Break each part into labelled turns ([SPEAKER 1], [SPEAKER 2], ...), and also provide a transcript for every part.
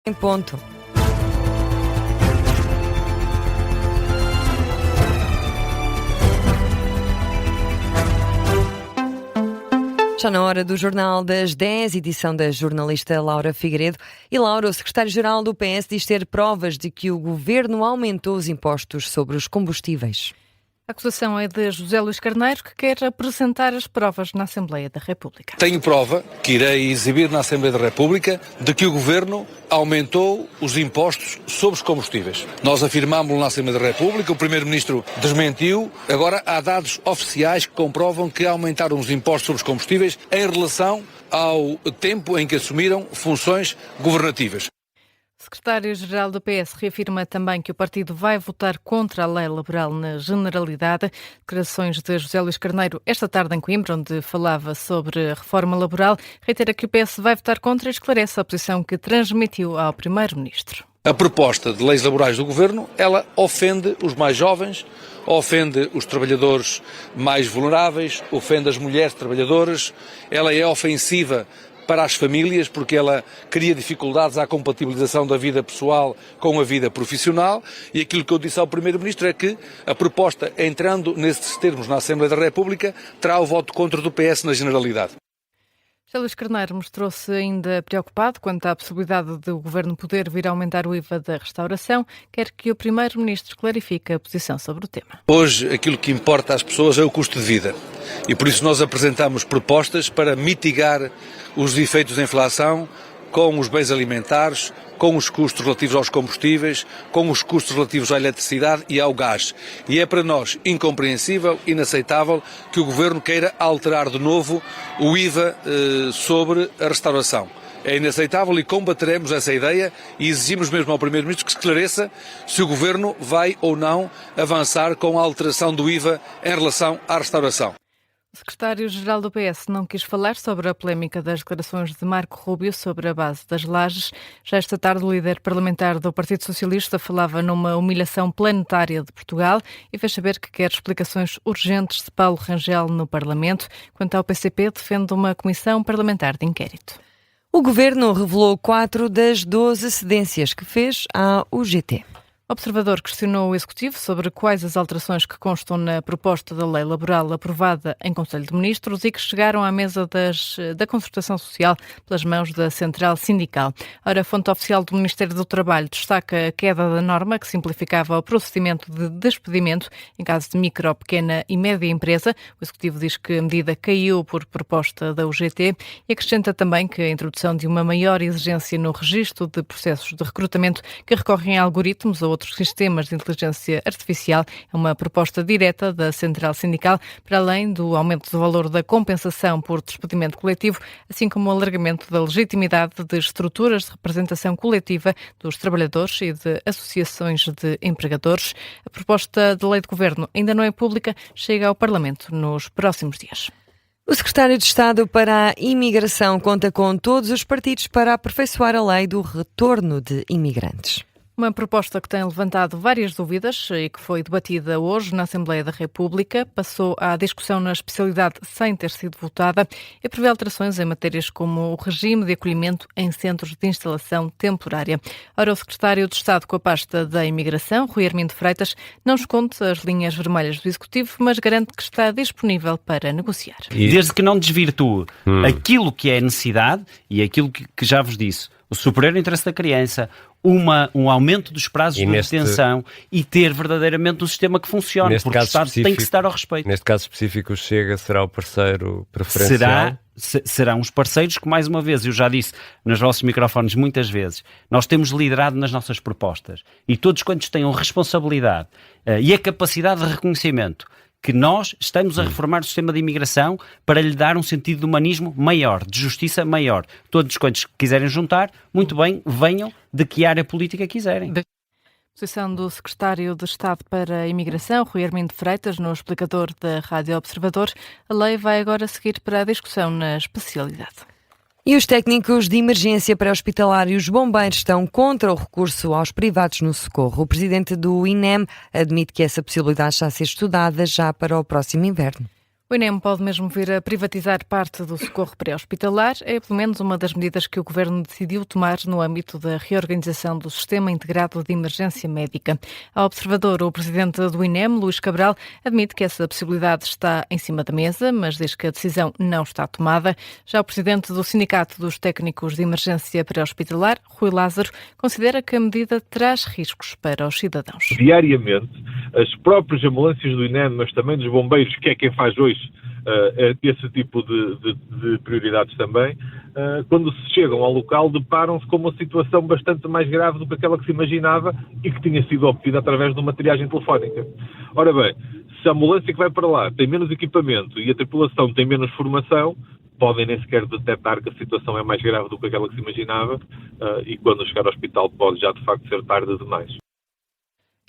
[SPEAKER 1] Em ponto. Já na hora do Jornal das 10, edição da jornalista Laura Figueiredo. E Laura, o secretário-geral do PS diz ter provas de que o governo aumentou os impostos sobre os combustíveis.
[SPEAKER 2] A acusação é de José Luís Carneiro, que quer apresentar as provas na Assembleia da República.
[SPEAKER 3] Tenho prova, que irei exibir na Assembleia da República, de que o Governo aumentou os impostos sobre os combustíveis. Nós afirmámos na Assembleia da República, o Primeiro-Ministro desmentiu. Agora há dados oficiais que comprovam que aumentaram os impostos sobre os combustíveis em relação ao tempo em que assumiram funções governativas.
[SPEAKER 2] O secretário-geral do PS reafirma também que o partido vai votar contra a lei laboral na generalidade. Declarações de José Luís Carneiro esta tarde em Coimbra, onde falava sobre a reforma laboral, reitera que o PS vai votar contra e esclarece a posição que transmitiu ao Primeiro-Ministro.
[SPEAKER 3] A proposta de leis laborais do Governo, ela ofende os mais jovens, ofende os trabalhadores mais vulneráveis, ofende as mulheres trabalhadoras, ela é ofensiva para as famílias, porque ela cria dificuldades à compatibilização da vida pessoal com a vida profissional, e aquilo que eu disse ao Primeiro-Ministro é que a proposta, entrando nesses termos na Assembleia da República, terá o voto contra do PS na generalidade.
[SPEAKER 2] José Luís Carneiro mostrou-se ainda preocupado quanto à possibilidade de o Governo poder vir a aumentar o IVA da restauração. Quer que o Primeiro-Ministro clarifique a posição sobre o tema.
[SPEAKER 3] Hoje, aquilo que importa às pessoas é o custo de vida. E por isso nós apresentamos propostas para mitigar os efeitos da inflação com os bens alimentares, com os custos relativos aos combustíveis, com os custos relativos à eletricidade e ao gás. E é para nós incompreensível, inaceitável, que o Governo queira alterar de novo o IVA sobre a restauração. É inaceitável e combateremos essa ideia e exigimos mesmo ao Primeiro-Ministro que esclareça se o Governo vai ou não avançar com a alteração do IVA em relação à restauração.
[SPEAKER 2] O secretário-geral do PS não quis falar sobre a polémica das declarações de Marco Rubio sobre a base das lajes. Já esta tarde, o líder parlamentar do Partido Socialista falava numa humilhação planetária de Portugal e fez saber que quer explicações urgentes de Paulo Rangel no Parlamento. Quanto ao PCP, defende uma comissão parlamentar de inquérito.
[SPEAKER 1] O Governo revelou 4 das 12 cedências que fez à UGT.
[SPEAKER 2] O Observador questionou o Executivo sobre quais as alterações que constam na proposta da lei laboral aprovada em Conselho de Ministros e que chegaram à mesa da concertação social pelas mãos da Central Sindical. Ora, a fonte oficial do Ministério do Trabalho destaca a queda da norma que simplificava o procedimento de despedimento em caso de micro, pequena e média empresa. O Executivo diz que a medida caiu por proposta da UGT e acrescenta também que a introdução de uma maior exigência no registro de processos de recrutamento que recorrem a algoritmos ou outros sistemas de inteligência artificial é uma proposta direta da Central Sindical, para além do aumento do valor da compensação por despedimento coletivo, assim como o alargamento da legitimidade de estruturas de representação coletiva dos trabalhadores e de associações de empregadores. A proposta de lei de governo ainda não é pública, chega ao Parlamento nos próximos dias.
[SPEAKER 1] O secretário de Estado para a Imigração conta com todos os partidos para aperfeiçoar a lei do retorno de imigrantes.
[SPEAKER 2] Uma proposta que tem levantado várias dúvidas e que foi debatida hoje na Assembleia da República, passou à discussão na especialidade sem ter sido votada e prevê alterações em matérias como o regime de acolhimento em centros de instalação temporária. Ora, o secretário de Estado com a pasta da Imigração, Rui Armindo Freitas, não esconde as linhas vermelhas do Executivo, mas garante que está disponível para negociar.
[SPEAKER 4] Desde que não desvirtue aquilo que é necessidade e aquilo que já vos disse, o superior interesse da criança, um aumento dos prazos de detenção e ter verdadeiramente um sistema que funcione, porque o Estado tem que se dar ao respeito.
[SPEAKER 5] Neste caso específico, o Chega será o parceiro preferencial?
[SPEAKER 4] Serão os parceiros que, mais uma vez, eu já disse nos vossos microfones muitas vezes, nós temos liderado nas nossas propostas e todos quantos tenham responsabilidade e a capacidade de reconhecimento que nós estamos a reformar o sistema de imigração para lhe dar um sentido de humanismo maior, de justiça maior. Todos quantos quiserem juntar, muito bem, venham de que área política quiserem.
[SPEAKER 2] Posição do secretário de Estado para a Imigração, Rui Armindo Freitas, no explicador da Rádio Observador. A lei vai agora seguir para a discussão na especialidade.
[SPEAKER 1] E os técnicos de emergência pré-hospitalar e os bombeiros estão contra o recurso aos privados no socorro. O presidente do INEM admite que essa possibilidade está a ser estudada já para o próximo inverno.
[SPEAKER 2] O INEM pode mesmo vir a privatizar parte do socorro pré-hospitalar. É pelo menos uma das medidas que o Governo decidiu tomar no âmbito da reorganização do Sistema Integrado de Emergência Médica. Ao Observador, o presidente do INEM, Luís Cabral, admite que essa possibilidade está em cima da mesa, mas diz que a decisão não está tomada. Já o presidente do Sindicato dos Técnicos de Emergência Pré-Hospitalar, Rui Lázaro, considera que a medida traz riscos para os cidadãos.
[SPEAKER 6] Diariamente, as próprias ambulâncias do INEM, mas também dos bombeiros, que é quem faz hoje esse tipo de prioridades também, quando se chegam ao local, deparam-se com uma situação bastante mais grave do que aquela que se imaginava e que tinha sido obtida através de uma triagem telefónica. Ora bem, se a ambulância que vai para lá tem menos equipamento e a tripulação tem menos formação, podem nem sequer detectar que a situação é mais grave do que aquela que se imaginava e quando chegar ao hospital pode já de facto ser tarde demais.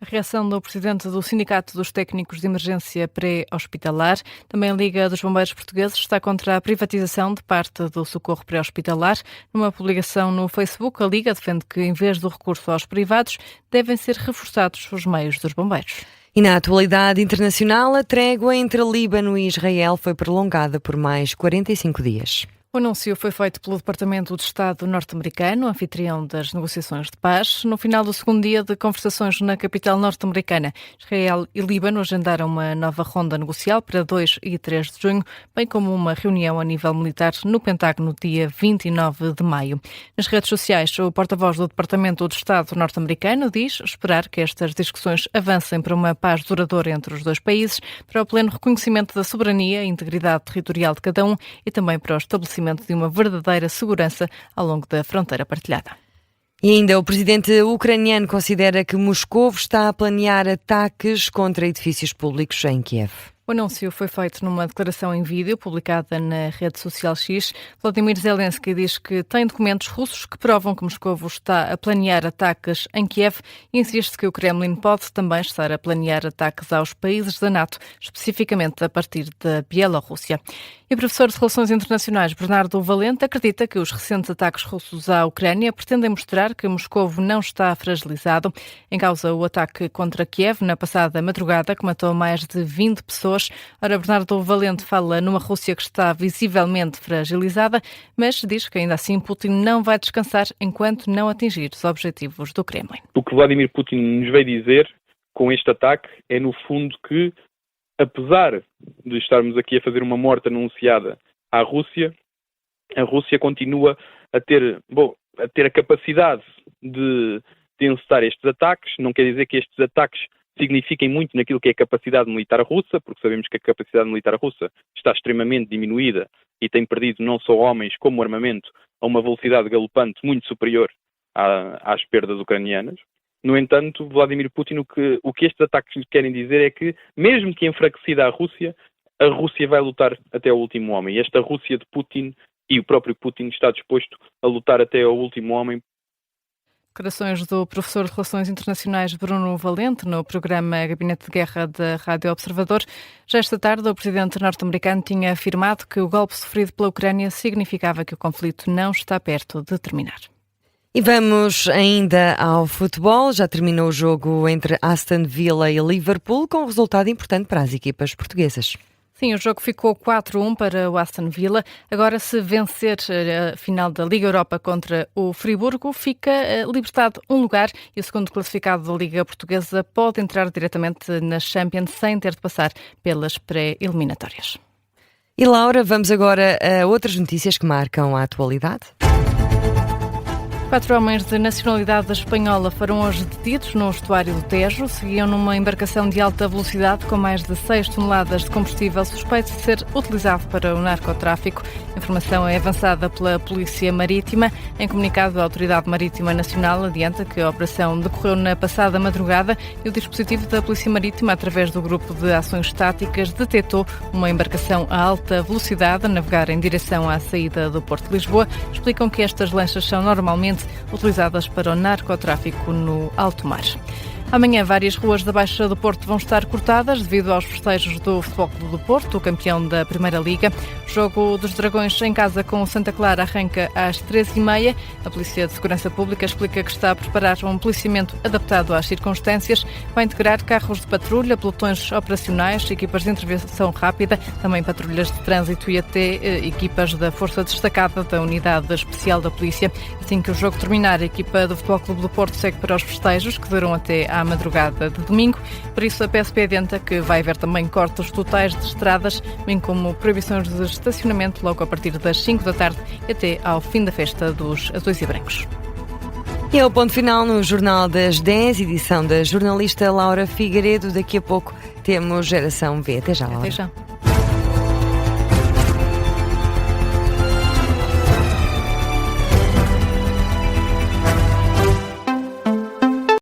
[SPEAKER 2] A reação do presidente do Sindicato dos Técnicos de Emergência Pré-Hospitalar, também a Liga dos Bombeiros Portugueses, está contra a privatização de parte do socorro pré-hospitalar. Numa publicação no Facebook, a Liga defende que, em vez do recurso aos privados, devem ser reforçados os meios dos bombeiros.
[SPEAKER 1] E na atualidade internacional, a trégua entre Líbano e Israel foi prolongada por mais 45 dias.
[SPEAKER 2] O anúncio foi feito pelo Departamento de Estado norte-americano, anfitrião das negociações de paz. No final do segundo dia de conversações na capital norte-americana, Israel e Líbano agendaram uma nova ronda negocial para 2 e 3 de junho, bem como uma reunião a nível militar no Pentágono dia 29 de maio. Nas redes sociais, o porta-voz do Departamento de Estado norte-americano diz esperar que estas discussões avancem para uma paz duradoura entre os dois países, para o pleno reconhecimento da soberania e integridade territorial de cada um e também para o estabelecimento de uma verdadeira segurança ao longo da fronteira partilhada.
[SPEAKER 1] E ainda o presidente ucraniano considera que Moscou está a planear ataques contra edifícios públicos em Kiev.
[SPEAKER 2] O anúncio foi feito numa declaração em vídeo publicada na rede social X. Vladimir Zelensky diz que tem documentos russos que provam que Moscou está a planear ataques em Kiev e insiste que o Kremlin pode também estar a planear ataques aos países da NATO, especificamente a partir da Bielorrússia. E o professor de Relações Internacionais Bernardo Valente acredita que os recentes ataques russos à Ucrânia pretendem mostrar que Moscou não está fragilizado. Em causa o ataque contra Kiev na passada madrugada, que matou mais de 20 pessoas. Ora, Bernardo Valente fala numa Rússia que está visivelmente fragilizada, mas diz que ainda assim Putin não vai descansar enquanto não atingir os objetivos do Kremlin.
[SPEAKER 7] O que Vladimir Putin nos veio dizer com este ataque é, no fundo, que apesar de estarmos aqui a fazer uma morte anunciada à Rússia, a Rússia continua a ter a capacidade de encetar estes ataques. Não quer dizer que estes ataques signifiquem muito naquilo que é a capacidade militar russa, porque sabemos que a capacidade militar russa está extremamente diminuída e tem perdido não só homens como armamento a uma velocidade galopante muito superior às perdas ucranianas. No entanto, Vladimir Putin, o que estes ataques lhe querem dizer é que, mesmo que enfraquecida a Rússia vai lutar até ao último homem. E esta Rússia de Putin e o próprio Putin está disposto a lutar até ao último homem.
[SPEAKER 2] Declarações do professor de Relações Internacionais Bruno Valente no programa Gabinete de Guerra da Rádio Observador. Já esta tarde, o presidente norte-americano tinha afirmado que o golpe sofrido pela Ucrânia significava que o conflito não está perto de terminar.
[SPEAKER 1] E vamos ainda ao futebol. Já terminou o jogo entre Aston Villa e Liverpool, com um resultado importante para as equipas portuguesas.
[SPEAKER 2] Sim, o jogo ficou 4-1 para o Aston Villa. Agora, se vencer a final da Liga Europa contra o Friburgo, fica libertado um lugar e o segundo classificado da Liga Portuguesa pode entrar diretamente na Champions sem ter de passar pelas pré-eliminatórias.
[SPEAKER 1] E Laura, vamos agora a outras notícias que marcam a atualidade.
[SPEAKER 2] 4 homens de nacionalidade espanhola foram hoje detidos no estuário do Tejo. Seguiam numa embarcação de alta velocidade com mais de 6 toneladas de combustível suspeito de ser utilizado para o narcotráfico. A informação é avançada pela Polícia Marítima. Em comunicado, a Autoridade Marítima Nacional adianta que a operação decorreu na passada madrugada e o dispositivo da Polícia Marítima, através do Grupo de Ações Táticas, detectou uma embarcação a alta velocidade a navegar em direção à saída do Porto de Lisboa. Explicam que estas lanchas são normalmente utilizadas para o narcotráfico no alto mar. Amanhã, várias ruas da Baixa do Porto vão estar cortadas devido aos festejos do Futebol Clube do Porto, o campeão da Primeira Liga. O jogo dos Dragões em casa com o Santa Clara arranca às 13h30. A Polícia de Segurança Pública explica que está a preparar um policiamento adaptado às circunstâncias. Vai integrar carros de patrulha, pelotões operacionais, equipas de intervenção rápida, também patrulhas de trânsito e até equipas da Força Destacada da Unidade Especial da Polícia. Assim que o jogo terminar, a equipa do Futebol Clube do Porto segue para os festejos, que duram até à madrugada de domingo. Por isso, a PSP adianta que vai haver também cortes totais de estradas, bem como proibições de estacionamento logo a partir das 5 da tarde até ao fim da festa dos Azuis e Brancos.
[SPEAKER 1] E é o ponto final no Jornal das 10, edição da jornalista Laura Figueiredo. Daqui a pouco temos Geração V. Até já, Laura.
[SPEAKER 2] Até já.